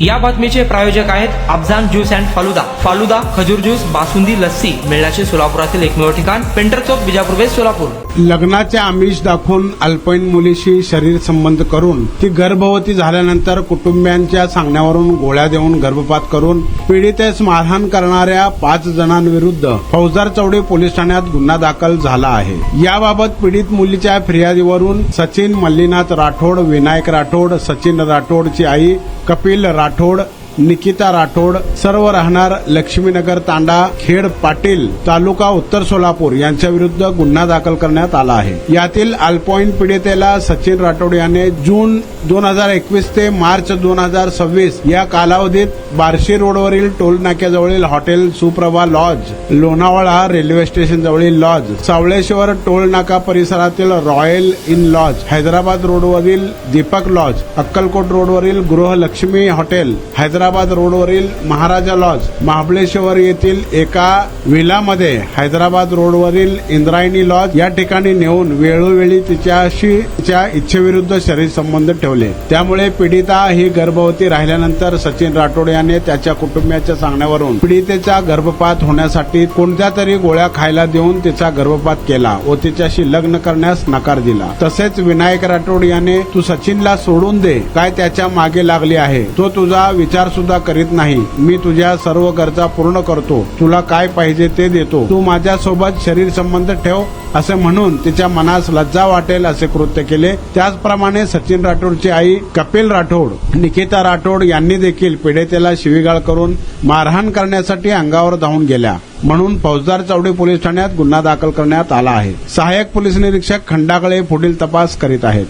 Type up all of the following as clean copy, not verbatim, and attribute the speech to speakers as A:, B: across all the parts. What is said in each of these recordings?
A: या बातमीचे प्रायोजक आहेत अफजान ज्यूस अँड फालुदा। फालुदा, खजूर ज्यूस, बासुंदी, लस्सी मिळण्याचे सोलापुरातील एकमेव ठिकाण पेंटर चौक, बिजापूर वेस्ट, सोलापूर।
B: लग्नाचे आमिष दाखवून अल्पवयीन मुलीशी शरीर संबंध करून ती गर्भवती झाल्यानंतर कुटुंबियांच्या सांगण्यावरून गोळ्या देऊन गर्भपात करून पीडितेस मारहाण करणाऱ्या 5 जणांविरुद्ध फौजदार चौडे पोलीस ठाण्यात गुन्हा दाखल झाला आहे। याबाबत पीडित मुलीच्या फिर्यादीवरून सचिन मल्लीनाथ राठोड, विनायक राठोड, सचिन राठोडची आई कपिल राठोड, निकिता राठोड, सर्व राहणार लक्ष्मीनगर तांडा, खेड पाटील, तालुका उत्तर सोलापूर यांच्या विरुद्ध गुन्हा दाखल करण्यात आला आहे। यातील अल्पवयीन पीडितेला सचिन राठोड याने जून 2021 ते मार्च 2026 या कालावधीत बार्शी रोडवरील टोल नाक्याजवळील hotel Suprabha lodge, Lonavala railway station जवळील लॉज, सावळेश्वर टोल नाका परिसरातील रॉयल इन लॉज, हैदराबाद रोडवरील दीपक लॉज, अक्कलकोट रोडवरील गृहलक्ष्मी हॉटेल, हैदराबाद रोडवरील महाराजा लॉज, महाबळेश्वर येथील एका विलामध्ये, हैदराबाद रोडवरील इंद्रायणी लॉज या ठिकाणी नेऊन वेळोवेळी तिच्या इच्छेविरुद्ध शरीर संबंध ठेवले। त्यामुळे पीडिता ही गर्भवती राहिल्यानंतर सचिन राठोड याने त्याच्या कुटुंबियाच्या सांगण्यावरून पीडितेचा गर्भपात होण्यासाठी कोणत्या तरी गोळ्या खायला देऊन तिचा गर्भपात केला व तिच्याशी लग्न करण्यास नकार दिला। तसेच विनायक राठोड याने तू सचिनला सोडून दे, काय त्याच्या मागे लागली आहे, तो तुझा विचार सुद्धा करीत नाही, मी तुझ्या सर्व गरजा पूर्ण करतो, तुला काय पाहिजे ते देतो, तू माझ्यासोबत शरीर संबंध ठेव असे म्हणून तिच्या मनास लज्जा वाटेल असे कृत्य केले। त्याचप्रमाणे सचिन राठोडची आई कपिल राठोड, निकिता राठोड यांनी देखील पीडितेला शिवीगाळ करून मारहाण करण्यासाठी अंगावर धावून गेल्या म्हणून फौजदार चौडे पोलीस ठाण्यात गुन्हा दाखल करण्यात आला आहे। सहाय्यक पोलीस निरीक्षक खंडागळे पुढील तपास करीत आहेत।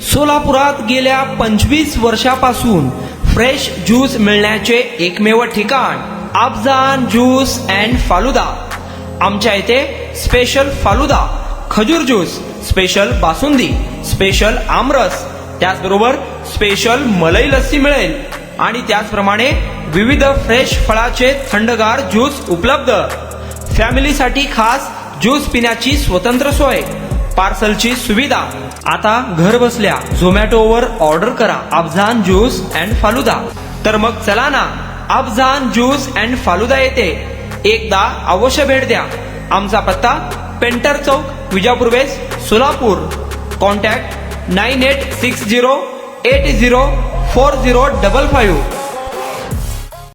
A: सोलापुरात गेल्या 25 वर्षापासून फ्रेश ज्यूस मिळण्याचे एकमेव ठिकाण अफजान ज्यूस अँड फालुदा। आमच्या इथे स्पेशल फालुदा, खजूर ज्यूस, स्पेशल बासुंदी, स्पेशल आमरस, त्याचबरोबर स्पेशल मलाई लस्सी मिळेल आणि त्याचप्रमाणे विविध फ्रेश फळाचे थंडगार ज्यूस उपलब्ध। फॅमिलीसाठी खास ज्यूस पिण्याची स्वतंत्र सोय, पार्सलची सुविधा। आता घर बसल्या झोमॅटोवर ऑर्डर करा अफजान ज्यूस अँड फालुदा। तर मग चला ना अफजान ज्यूस अँड फालुदा येथे एकदा अवश्य भेट द्या। आमचा पत्ता पेंटर चौक, विजापूर वेस्ट, सोलापूर। कॉन्टॅक्ट 9860804055।